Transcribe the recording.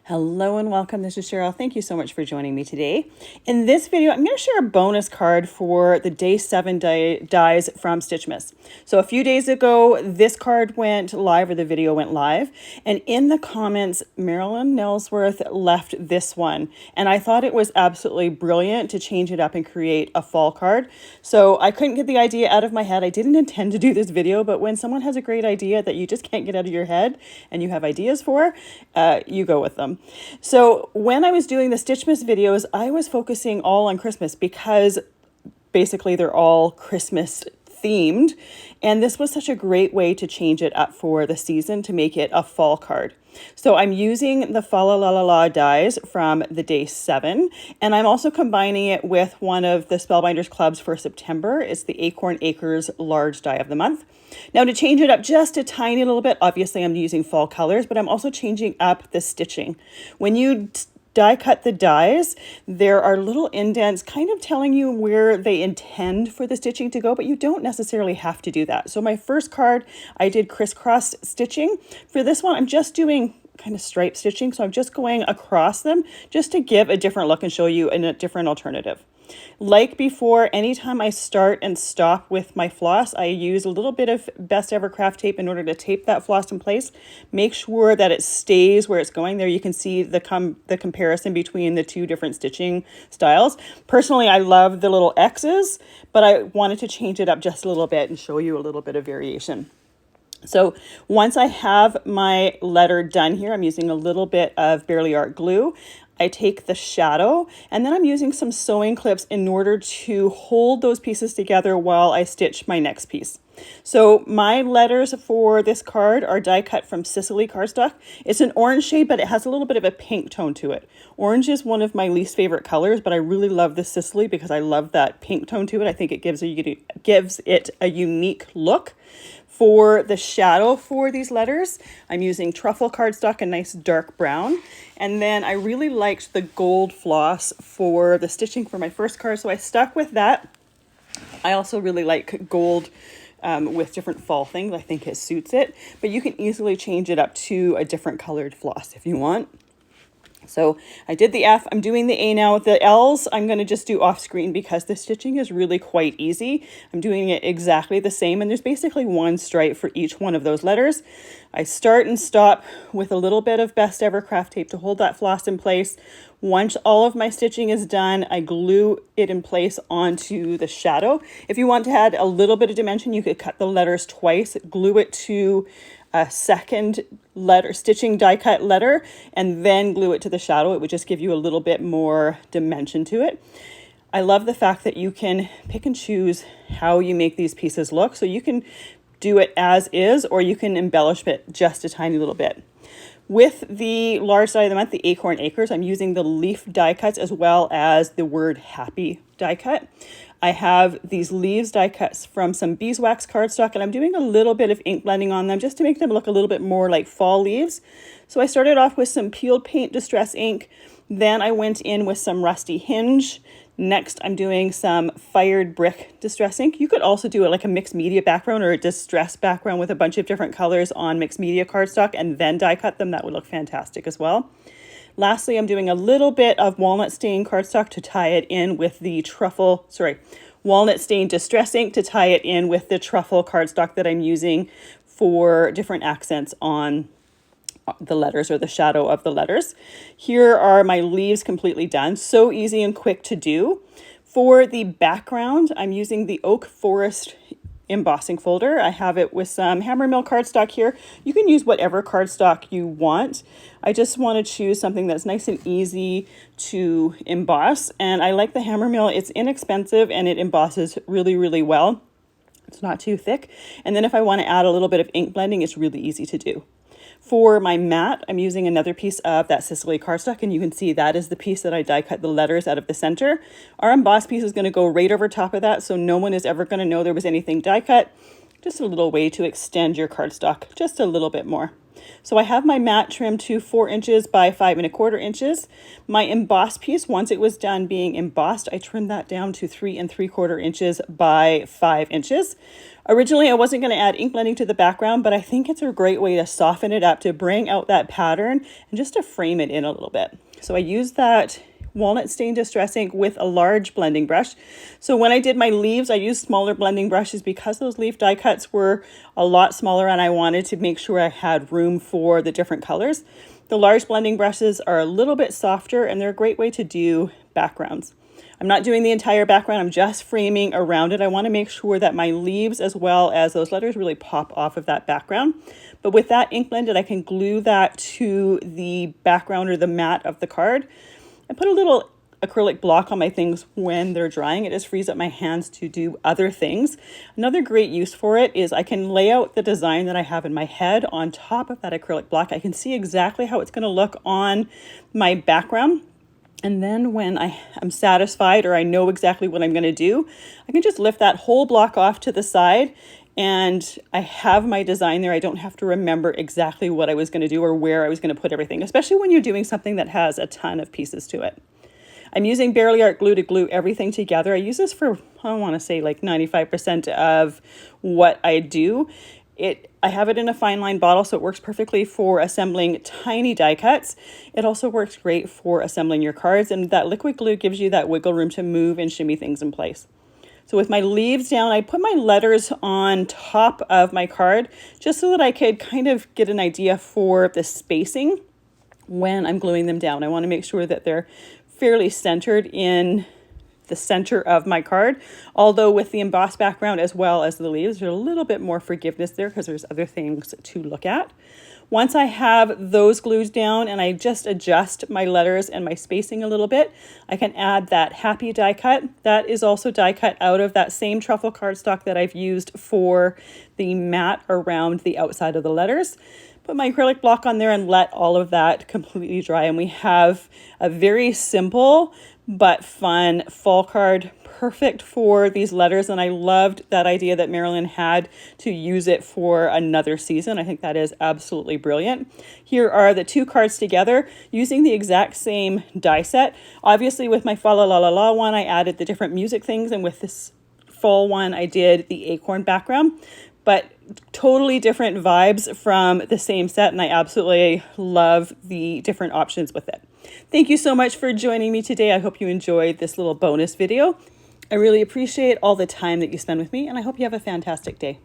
Hello and welcome. This is Cheryl. Thank you so much for joining me today. In this video, I'm going to share a bonus card for the Day 7 dies from Stitchmas. So a few days ago, this card went live, or the video went live, and in the comments, Marilyn Nellsworth left this one. And I thought it was absolutely brilliant to change it up and create a fall card. So I couldn't get the idea out of my head. I didn't intend to do this video, but when someone has a great idea that you just can't get out of your head and you have ideas for, you go with them. So when I was doing the Stitchmas videos, I was focusing all on Christmas because basically they're all Christmas themed. And this was such a great way to change it up for the season to make it a fall card. So I'm using the Fa La La La La dies from the Day 7, and I'm also combining it with one of the Spellbinders clubs for September. It's the Acorn Acres large die of the month. Now to change it up just a tiny little bit, obviously I'm using fall colors, but I'm also changing up the stitching. When you die cut the dies, there are little indents kind of telling you where they intend for the stitching to go, but you don't necessarily have to do that. So my first card, I did crisscross stitching. For this one, I'm just doing kind of stripe stitching. So I'm just going across them just to give a different look and show you a different alternative. Like before, anytime I start and stop with my floss, I use a little bit of Best Ever Craft tape in order to tape that floss in place. Make sure that it stays where it's going. There you can see the comparison between the two different stitching styles. Personally, I love the little X's, but I wanted to change it up just a little bit and show you a little bit of variation. So once I have my letter done here, I'm using a little bit of Barely Art glue. I take the shadow and then I'm using some sewing clips in order to hold those pieces together while I stitch my next piece. So my letters for this card are die cut from Sicily cardstock. It's an orange shade, but it has a little bit of a pink tone to it. Orange is one of my least favorite colors, but I really love the Sicily because I love that pink tone to it. I think it gives it a unique look. For the shadow for these letters, I'm using truffle cardstock, a nice dark brown. And then I really liked the gold floss for the stitching for my first card, so I stuck with that. I also really like gold with different fall things. I think it suits it, but you can easily change it up to a different colored floss if you want. So I did the F, I'm doing the A now. The L's I'm going to just do off screen because the stitching is really quite easy. I'm doing it exactly the same, and there's basically one stripe for each one of those letters. I start and stop with a little bit of Best Ever Craft tape to hold that floss in place. Once all of my stitching is done, I glue it in place onto the shadow. If you want to add a little bit of dimension, you could cut the letters twice, glue it to a second letter, stitching die cut letter, and then glue it to the shadow. It would just give you a little bit more dimension to it. I love the fact that you can pick and choose how you make these pieces look. So you can do it as is, or you can embellish it just a tiny little bit. With the large die of the month, the Acorn Acres, I'm using the leaf die cuts as well as the word happy die cut. I have these leaves die cuts from some beeswax cardstock, and I'm doing a little bit of ink blending on them just to make them look a little bit more like fall leaves. So I started off with some peeled paint distress ink. Then I went in with some rusty hinge. Next, I'm doing some fired brick distress ink. You could also do it like a mixed media background or a distress background with a bunch of different colors on mixed media cardstock and then die cut them. That would look fantastic as well. Lastly, I'm doing a little bit of walnut stain cardstock to tie it in with the walnut stain distress ink to tie it in with the truffle cardstock that I'm using for different accents on the letters or the shadow of the letters. Here are my leaves completely done. So easy and quick to do. For the background, I'm using the Oak Forest embossing folder. I have it with some Hammermill cardstock here. You can use whatever cardstock you want. I just want to choose something that's nice and easy to emboss. And I like the Hammermill. It's inexpensive and it embosses really, really well. It's not too thick. And then if I want to add a little bit of ink blending, it's really easy to do. For my mat, I'm using another piece of that Sicily cardstock, and you can see that is the piece that I die cut the letters out of the center. Our emboss piece is going to go right over top of that, so no one is ever going to know there was anything die cut. Just a little way to extend your cardstock just a little bit more. So I have my mat trimmed to 4 inches by 5¼ inches. My embossed piece, once it was done being embossed, I trimmed that down to 3¾ inches by 5 inches. Originally, I wasn't going to add ink blending to the background, but I think it's a great way to soften it up, to bring out that pattern and just to frame it in a little bit. So I used that walnut stain distress ink with a large blending brush. So when I did my leaves, I used smaller blending brushes because those leaf die cuts were a lot smaller and I wanted to make sure I had room for the different colors. The large blending brushes are a little bit softer and they're a great way to do backgrounds. I'm not doing the entire background, I'm just framing around it. I want to make sure that my leaves as well as those letters really pop off of that background. But with that ink blended, I can glue that to the background or the mat of the card. I put a little acrylic block on my things when they're drying. It just frees up my hands to do other things. Another great use for it is I can lay out the design that I have in my head on top of that acrylic block. I can see exactly how it's going to look on my background. And then when I'm satisfied or I know exactly what I'm going to do, I can just lift that whole block off to the side and I have my design there. I don't have to remember exactly what I was going to do or where I was going to put everything, especially when you're doing something that has a ton of pieces to it. I'm using Barely Art glue to glue everything together. I use this for, I want to say like 95% of what I do. I have it in a fine line bottle, so it works perfectly for assembling tiny die cuts. It also works great for assembling your cards, and that liquid glue gives you that wiggle room to move and shimmy things in place. So with my leaves down, I put my letters on top of my card just so that I could kind of get an idea for the spacing when I'm gluing them down. I want to make sure that they're fairly centered in the center of my card, although with the embossed background as well as the leaves, there's a little bit more forgiveness there because there's other things to look at. Once I have those glued down and I just adjust my letters and my spacing a little bit, I can add that happy die cut. That is also die cut out of that same truffle cardstock that I've used for the mat around the outside of the letters. Put my acrylic block on there and let all of that completely dry. And we have a very simple but fun fall card, perfect for these letters. And I loved that idea that Marilyn had to use it for another season. I think that is absolutely brilliant. Here are the two cards together using the exact same die set. Obviously with my Fa La La La La one, I added the different music things. And with this fall one, I did the acorn background. But totally different vibes from the same set, and I absolutely love the different options with it. Thank you so much for joining me today. I hope you enjoyed this little bonus video. I really appreciate all the time that you spend with me, and I hope you have a fantastic day.